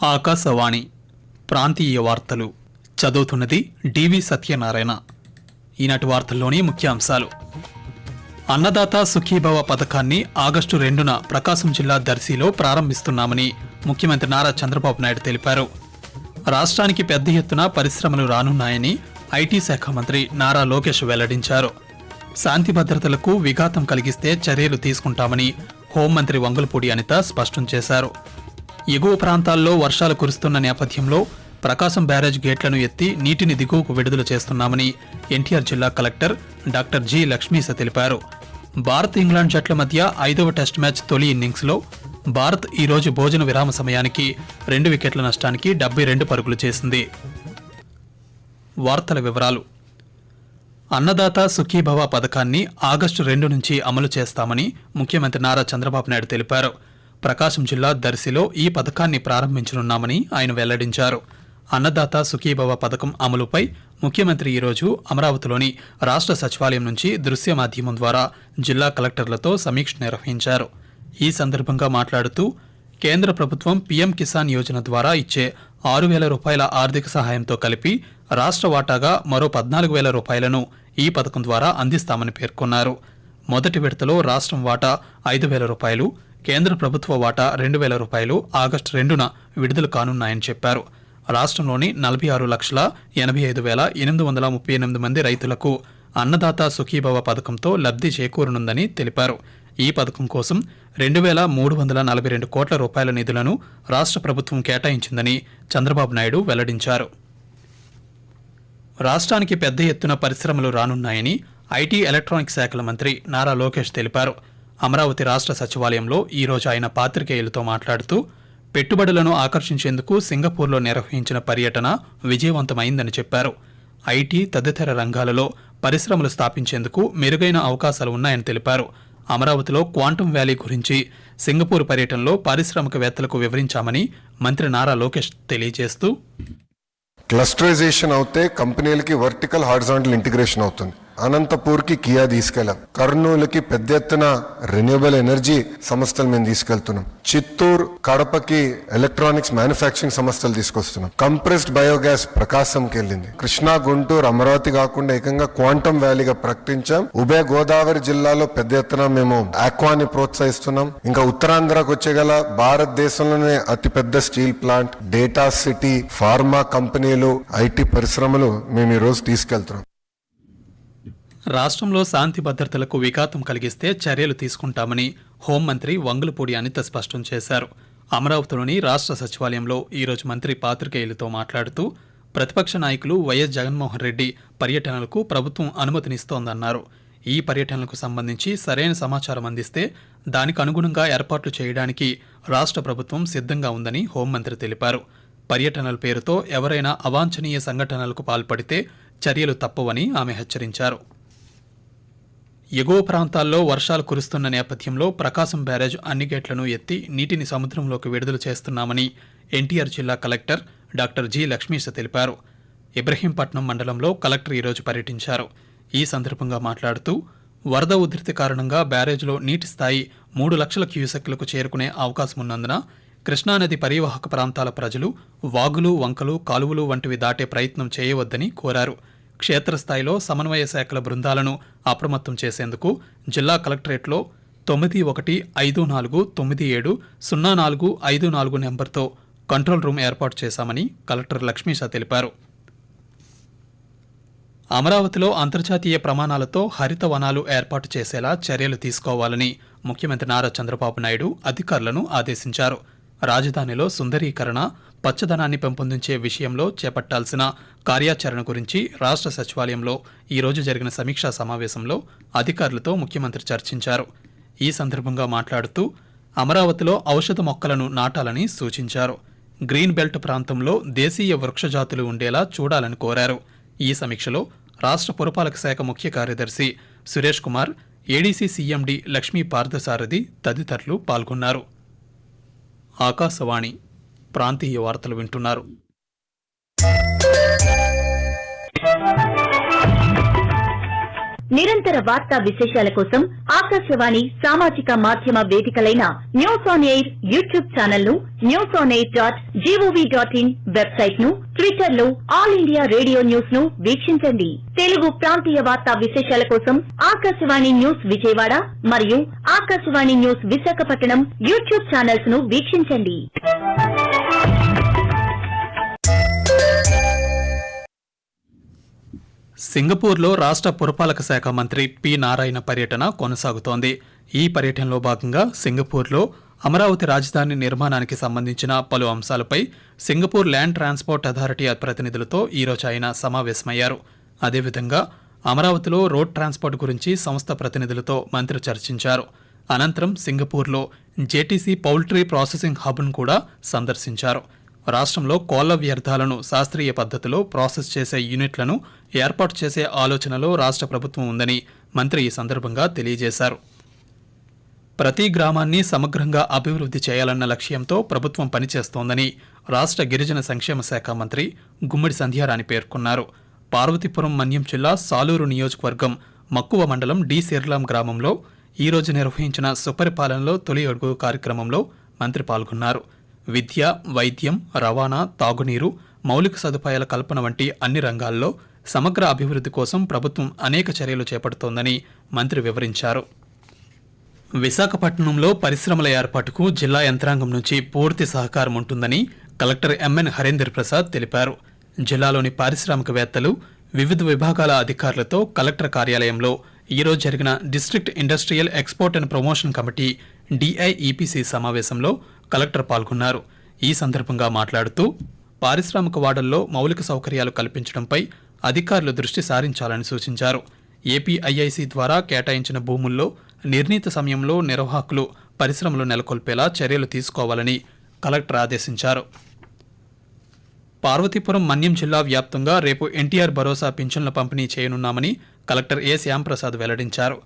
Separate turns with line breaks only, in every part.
ఆకాశవాణి ప్రాంతీయ వార్తలు చదువుతున్నది డివి సత్యనారాయణ. ఈనాటి వార్తల్లోని ముఖ్యాంశాలు: అన్నదాత సుఖీభవ పథకాన్ని ఆగస్టు 2న ప్రకాశం జిల్లా దర్శిలో ప్రారంభిస్తున్నామని ముఖ్యమంత్రి నారా చంద్రబాబు నాయుడు తెలిపారు. రాష్ట్రానికి పెద్ద ఎత్తున పరిశ్రమలు రానున్నాయని ఐటీ శాఖ మంత్రి నారా లోకేష్ వెల్లడించారు. శాంతి భద్రతలకు విఘాతం కలిగిస్తే చర్యలు తీసుకుంటామని హోంమంత్రి వంగులపూడి అనిత స్పష్టం చేశారు. ఎగువ ప్రాంతాల్లో వర్షాలు కురుస్తున్న నేపథ్యంలో ప్రకాశం బ్యారేజ్ గేట్లను ఎత్తి నీటిని దిగువకు విడుదల చేస్తున్నామని ఎన్టీఆర్ జిల్లా కలెక్టర్ డాక్టర్ జి లక్ష్మీస తెలిపారు. భారత్ ఇంగ్లాండ్ జట్ల మధ్య 5వ టెస్ట్ మ్యాచ్ తొలి ఇన్నింగ్స్లో భారత్ ఈ రోజు భోజన విరామ సమయానికి 2 వికెట్ల నష్టానికి 72 పరుగులు చేసింది. వార్తల వివరాలు: అన్నదాత సుఖీభవ పథకాన్ని ఆగస్టు 2 నుంచి అమలు చేస్తామని ముఖ్యమంత్రి నారా చంద్రబాబు నాయుడు తెలిపారు. ప్రకాశం జిల్లా దర్శిలో ఈ పథకాన్ని ప్రారంభించనున్నామని ఆయన వెల్లడించారు. అన్నదాత సుఖీభవ పథకం అమలుపై ముఖ్యమంత్రి ఈరోజు అమరావతిలోని రాష్ట్ర సచివాలయం నుంచి దృశ్య మాధ్యమం ద్వారా జిల్లా కలెక్టర్లతో సమీక్ష నిర్వహించారు. ఈ సందర్భంగా మాట్లాడుతూ కేంద్ర ప్రభుత్వం పీఎం కిసాన్ యోజన ద్వారా ఇచ్చే 6,000 రూపాయల ఆర్థిక సహాయంతో కలిపి రాష్ట్ర వాటాగా మరో 14,000 రూపాయలను ఈ పథకం ద్వారా అందిస్తామని పేర్కొన్నారు. మొదటి విడతలో రాష్ట్రం వాటా 5,000 రూపాయలు, కేంద్ర ప్రభుత్వ వాటా 2,000 రూపాయలు ఆగస్టు 2న విడుదల కానున్నాయని చెప్పారు. రాష్ట్రంలోని 46,85,838 మంది రైతులకు అన్నదాత సుఖీభవ పథకంతో లబ్ధి చేకూరనుందని తెలిపారు. ఈ పథకం కోసం 2,342 కోట్ల రూపాయల నిధులను రాష్ట్ర ప్రభుత్వం కేటాయించిందని చంద్రబాబు నాయుడు వెల్లడించారు. రాష్ట్రానికి పెద్ద ఎత్తున పరిశ్రమలు రానున్నాయని ఐటీ ఎలక్ట్రానిక్స్ శాఖల మంత్రి నారా లోకేష్ తెలిపారు. అమరావతి రాష్ట్ర సచివాలయంలో ఈరోజు ఆయన పాత్రికేయులతో మాట్లాడుతూ పెట్టుబడులను ఆకర్షించేందుకు సింగపూర్లో నిర్వహించిన పర్యటన విజయవంతమైందని చెప్పారు. ఐటీ తదితర రంగాలలో పరిశ్రమలు స్థాపించేందుకు మెరుగైన అవకాశాలు ఉన్నాయని తెలిపారు. అమరావతిలో క్వాంటమ్ వ్యాలీ గురించి సింగపూర్ పర్యటనలో పారిశ్రామికవేత్తలకు వివరించామని మంత్రి నారా లోకేష్ తెలియజేస్తూ,
క్లస్టరైజేషన్ అవుతే కంపెనీలకి వర్టికల్ హారిజాంటల్ ఇంటిగ్రేషన్ అవుతుంది. అనంతపూర్కి కియా తీసుకెళ్ళాం. కర్నూలుకి పెద్ద ఎత్తున రెన్యూబుల్ ఎనర్జీ సంస్థలు మేము తీసుకెళ్తున్నాం. చిత్తూరు, కడపకి ఎలక్ట్రానిక్స్ మ్యానుఫ్యాక్చరింగ్ సంస్థలు తీసుకొస్తున్నాం. కంప్రెస్డ్ బయోగ్యాస్ ప్రకాశంకి వెళ్ళింది. కృష్ణా, గుంటూరు, అమరావతి కాకుండా ఏకంగా క్వాంటమ్ వ్యాలీగా ప్రకటించాం. ఉభయ గోదావరి జిల్లాలో పెద్ద ఎత్తున మేము ఆక్వాని ప్రోత్సహిస్తున్నాం. ఇంకా ఉత్తరాంధ్రకు వచ్చేగల భారతదేశంలోనే అతిపెద్ద steel plant, data city, pharma కంపెనీలు, ఐటీ పరిశ్రమలు మేము ఈ రోజు తీసుకెళ్తున్నాం.
రాష్ట్రంలో శాంతి భద్రతలకు విఘాతం కలిగిస్తే చర్యలు తీసుకుంటామని హోంమంత్రి వంగులపూడి అనిత స్పష్టం చేశారు. అమరావతిలోని రాష్ట్ర సచివాలయంలో ఈరోజు మంత్రి పాత్రికేయులతో మాట్లాడుతూ ప్రతిపక్ష నాయకులు వైఎస్ జగన్మోహన్ రెడ్డి పర్యటనలకు ప్రభుత్వం అనుమతినిస్తోందన్నారు. ఈ పర్యటనలకు సంబంధించి సరైన సమాచారం అందిస్తే దానికి అనుగుణంగా ఏర్పాట్లు చేయడానికి రాష్ట్ర ప్రభుత్వం సిద్ధంగా ఉందని హోంమంత్రి తెలిపారు. పర్యటనల పేరుతో ఎవరైనా అవాంఛనీయ సంఘటనలకు పాల్పడితే చర్యలు తప్పవని ఆమె హెచ్చరించారు. ఎగువ ప్రాంతాల్లో వర్షాలు కురుస్తున్న నేపథ్యంలో ప్రకాశం బ్యారేజ్ అన్ని గేట్లను ఎత్తి నీటిని సముద్రంలోకి విడుదల చేస్తున్నామని ఎన్టీఆర్ జిల్లా కలెక్టర్ డాక్టర్ జి లక్ష్మీస తెలిపారు. ఇబ్రహీంపట్నం మండలంలో కలెక్టర్ ఈరోజు పర్యటించారు. ఈ సందర్భంగా మాట్లాడుతూ వరద ఉధృతి కారణంగా బ్యారేజ్లో నీటి స్థాయి 3 లక్షల క్యూసెక్లకు చేరుకునే అవకాశం ఉన్నందున కృష్ణానది పరివాహక ప్రాంతాల ప్రజలు వాగులు, వంకలు, కాలువలు వంటివి దాటే ప్రయత్నం చేయవద్దని కోరారు. క్షేత్రస్థాయిలో సమన్వయ శాఖల బృందాలను అప్రమత్తం చేసేందుకు జిల్లా కలెక్టరేట్లో 9154970454 నెంబర్తో కంట్రోల్ రూమ్ ఏర్పాటు చేశామని కలెక్టర్ లక్ష్మీషా తెలిపారు. అమరావతిలో అంతర్జాతీయ ప్రమాణాలతో హరిత వనాలు ఏర్పాటు చేసేలా చర్యలు తీసుకోవాలని ముఖ్యమంత్రి నారా చంద్రబాబు నాయుడు అధికారులను ఆదేశించారు. రాజధానిలో సుందరీకరణ, పచ్చదనాన్ని పెంపొందించే విషయంలో చేపట్టాల్సిన కార్యాచరణ గురించి రాష్ట్ర సచివాలయంలో ఈరోజు జరిగిన సమీక్షా సమావేశంలో అధికారులతో ముఖ్యమంత్రి చర్చించారు. ఈ సందర్భంగా మాట్లాడుతూ అమరావతిలో ఔషధ మొక్కలను నాటాలని సూచించారు. గ్రీన్ బెల్ట్ ప్రాంతంలో దేశీయ వృక్షజాతులు ఉండేలా చూడాలని కోరారు. ఈ సమీక్షలో రాష్ట్ర పురపాలక శాఖ ముఖ్య కార్యదర్శి సురేష్ కుమార్, ఏడీసీ సీఎండీ లక్ష్మీ పార్థసారథి తదితరులు పాల్గొన్నారు. ఆకాశవాణి ప్రాంతీయ వార్తలు వింటున్నారు.
నిరంతర వార్తా విశేషాల కోసం ఆకాశవాణి సామాజిక మాధ్యమ వేదికలైన news on air YouTube channel ను, newsonair.gov.in వెబ్సైట్ ను, ట్విట్టర్ లో ఆల్ ఇండియా రేడియో న్యూస్ ను వీక్షించండి. తెలుగు ప్రాంతీయ వార్తా విశేషాల కోసం ఆకాశవాణి న్యూస్ విజయవాడ మరియు Akashvani news Visakhapatnam YouTube channels ను వీక్షించండి.
సింగపూర్లో రాష్ట్ర పురపాలక శాఖ మంత్రి పి నారాయణ పర్యటన కొనసాగుతోంది. ఈ పర్యటనలో భాగంగా సింగపూర్లో అమరావతి రాజధాని నిర్మాణానికి సంబంధించిన పలు అంశాలపై సింగపూర్ ల్యాండ్ ట్రాన్స్పోర్ట్ అథారిటీ ప్రతినిధులతో ఈరోజు ఆయన సమావేశమయ్యారు. అదేవిధంగా అమరావతిలో రోడ్ ట్రాన్స్పోర్ట్ గురించి సంస్థ ప్రతినిధులతో మంత్రి చర్చించారు. అనంతరం సింగపూర్లో జేటీసీ పౌల్ట్రీ ప్రాసెసింగ్ హబ్ను కూడా సందర్శించారు. రాష్ట్రంలో కోళ్ల వ్యర్థాలను శాస్త్రీయ పద్ధతిలో ప్రాసెస్ చేసే యూనిట్లను ఏర్పాటు చేసే ఆలోచనలో రాష్ట్ర ప్రభుత్వం ఉందని మంత్రి ఈ సందర్భంగా తెలియజేశారు. ప్రతి గ్రామాన్ని సమగ్రంగా అభివృద్ధి చేయాలన్న లక్ష్యంతో ప్రభుత్వం పనిచేస్తోందని రాష్ట్ర గిరిజన సంక్షేమ శాఖ మంత్రి గుమ్మడి సంధ్యారాణి పేర్కొన్నారు. పార్వతీపురం మన్యం జిల్లా సాలూరు నియోజకవర్గం మక్కువ మండలం డి సిర్లాం గ్రామంలో ఈరోజు నిర్వహించిన సుపరిపాలనలో తొలి అడుగు కార్యక్రమంలో మంత్రి పాల్గొన్నారు. విద్య, వైద్యం, రవాణా, తాగునీరు, మౌలిక సదుపాయాల కల్పన వంటి అన్ని రంగాల్లో సమగ్ర అభివృద్ధి కోసం ప్రభుత్వం అనేక చర్యలు చేపడుతోందని మంత్రి వివరించారు. విశాఖపట్నంలో పరిశ్రమల ఏర్పాటుకు జిల్లా యంత్రాంగం నుంచి పూర్తి సహకారం ఉంటుందని కలెక్టర్ ఎంఎన్ హరేందర్ ప్రసాద్ తెలిపారు. జిల్లాలోని పారిశ్రామికవేత్తలు, వివిధ విభాగాల అధికారులతో కలెక్టర్ కార్యాలయంలో ఈరోజు జరిగిన district industrial export and promotion committee DIEPC సమావేశంలో కలెక్టర్ పాల్గొన్నారు. ఈ సందర్భంగా మాట్లాడుతూ పారిశ్రామిక వాడల్లో మౌలిక సౌకర్యాలు కల్పించడంపై అధికారులు దృష్టి సారించాలని సూచించారు. ఏపీఐఐసి ద్వారా కేటాయించిన భూముల్లో నిర్ణీత సమయంలో నిర్వాహకులు పరిశ్రమలు నెలకొల్పేలా చర్యలు తీసుకోవాలని కలెక్టర్ ఆదేశించారు. పార్వతీపురం మన్యం జిల్లా వ్యాప్తంగా రేపు ఎన్టీఆర్ భరోసా పింఛన్ల పంపిణీ చేయనున్నామని కలెక్టర్ ఏ శ్యాంప్రసాద్ వెల్లడించారు.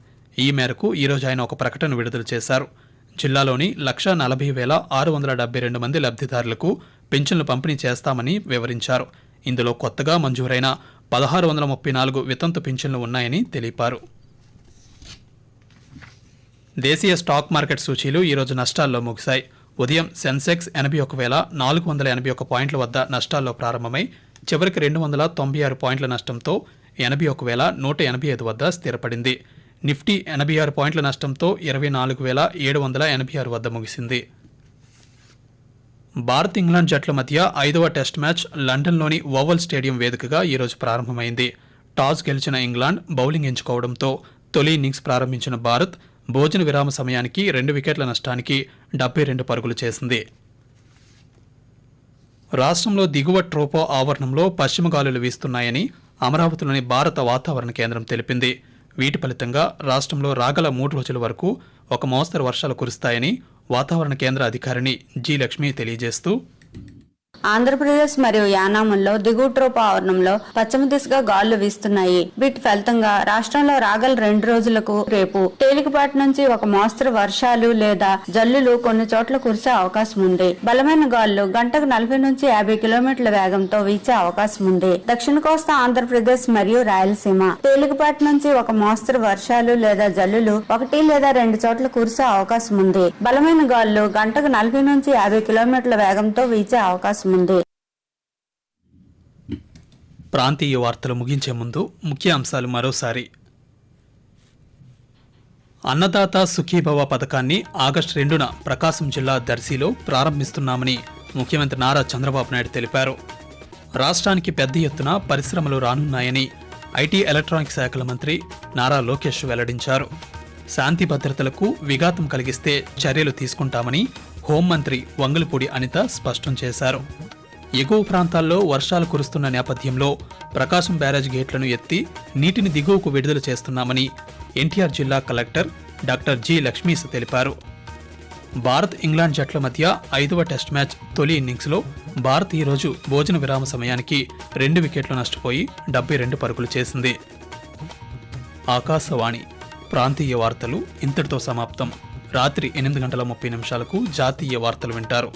ఈ మేరకు ఈరోజు ఆయన ఒక ప్రకటన విడుదల చేశారు. జిల్లాలోని 1,40,672 మంది లబ్ధిదారులకు పింఛన్లు పంపిణీ చేస్తామని వివరించారు. ఇందులో కొత్తగా మంజూరైన 1,634 వితంతు పింఛన్లు ఉన్నాయని తెలిపారు. దేశీయ స్టాక్ మార్కెట్ సూచీలు ఈరోజు నష్టాల్లో ముగిశాయి. ఉదయం సెన్సెక్స్ 81,481 పాయింట్ల వద్ద నష్టాల్లో ప్రారంభమై చివరికి 296 పాయింట్ల నష్టంతో 81,185 వద్ద స్థిరపడింది. నిఫ్టీ 86 పాయింట్ల నష్టంతో 24,786 వద్ద ముగిసింది. భారత్ ఇంగ్లాండ్ జట్ల మధ్య 5వ టెస్ట్ మ్యాచ్ లండన్లోని ఓవల్ స్టేడియం వేదికగా ఈరోజు ప్రారంభమైంది. టాస్ గెలిచిన ఇంగ్లాండ్ బౌలింగ్ ఎంచుకోవడంతో తొలి ఇన్నింగ్స్ ప్రారంభించిన భారత్ భోజన విరామ సమయానికి 2 వికెట్ల నష్టానికి 72 పరుగులు చేసింది. రాష్ట్రంలో దిగువ ట్రోపో ఆవరణంలో పశ్చిమ గాలులు వీస్తున్నాయని అమరావతిలోని భారత వాతావరణ కేంద్రం తెలిపింది. వీటి ఫలితంగా రాష్ట్రంలో రాగల 3 రోజుల వరకు ఒక మోస్తరు వర్షాలు కురుస్తాయని వాతావరణ కేంద్ర అధికారిని జి లక్ష్మి తెలియజేస్తూ,
ఆంధ్రప్రదేశ్ మరియు యానాంలో దిగువ ట్రోపో ఆవరణంలో పశ్చిమ దిశగా గాలులు వీస్తున్నాయి. వీటి ఫలితంగా రాష్ట్రంలో రాగల 2 రోజులకు రేపు తేలికపాటి నుంచి ఒక మోస్తరు వర్షాలు లేదా జల్లులు కొన్ని చోట్ల కురిసే అవకాశం ఉంది. బలమైన గాలులు గంటకు 40 నుంచి 50 కిలోమీటర్ల వేగంతో వీచే అవకాశం ఉంది. దక్షిణ కోస్తా ఆంధ్రప్రదేశ్ మరియు రాయలసీమ తేలికపాటి నుంచి ఒక మోస్తరు వర్షాలు లేదా జల్లులు 1 లేదా 2 చోట్ల కురిసే అవకాశం ఉంది. బలమైన గాలులు గంటకు 40 నుంచి 50 కిలోమీటర్ల వేగంతో వీచే అవకాశం ఉంది.
ప్రాంతీయ వార్తలు ముగించే ముందు ముఖ్య అంశాలు మరోసారి. అన్నదాత సుఖీభవ పథకాన్ని ఆగస్టు 2న ప్రకాశం జిల్లా దర్శిలో ప్రారంభిస్తున్నామని ముఖ్యమంత్రి నారా చంద్రబాబు నాయుడు తెలిపారు. రాష్ట్రానికి పెద్ద ఎత్తున పరిశ్రమలు రానున్నాయని ఐటీ ఎలక్ట్రానిక్స్ శాఖల మంత్రి నారా లోకేష్ వెల్లడించారు. శాంతి భద్రతలకు విఘాతం కలిగిస్తే చర్యలు తీసుకుంటామని హోంమంత్రి వంగలపూడి అనిత స్పష్టం చేశారు. ఎగువ ప్రాంతాల్లో వర్షాలు కురుస్తున్న నేపథ్యంలో ప్రకాశం బ్యారేజ్ గేట్లను ఎత్తి నీటిని దిగువకు విడుదల చేస్తున్నామని ఎన్టీఆర్ జిల్లా కలెక్టర్ డాక్టర్ జి లక్ష్మీస్ తెలిపారు. భారత్ ఇంగ్లాండ్ జట్ల మధ్య 5వ టెస్ట్ మ్యాచ్ తొలి ఇన్నింగ్స్లో భారత్ ఈరోజు భోజన విరామ సమయానికి 2 వికెట్లు నష్టపోయి 72 పరుగులు చేసింది. ఆకాశవాణి ప్రాంతీయ వార్తలు ఇంతటితో సమాప్తం. రాత్రి 8:30 జాతీయ వార్తలు వింటారు.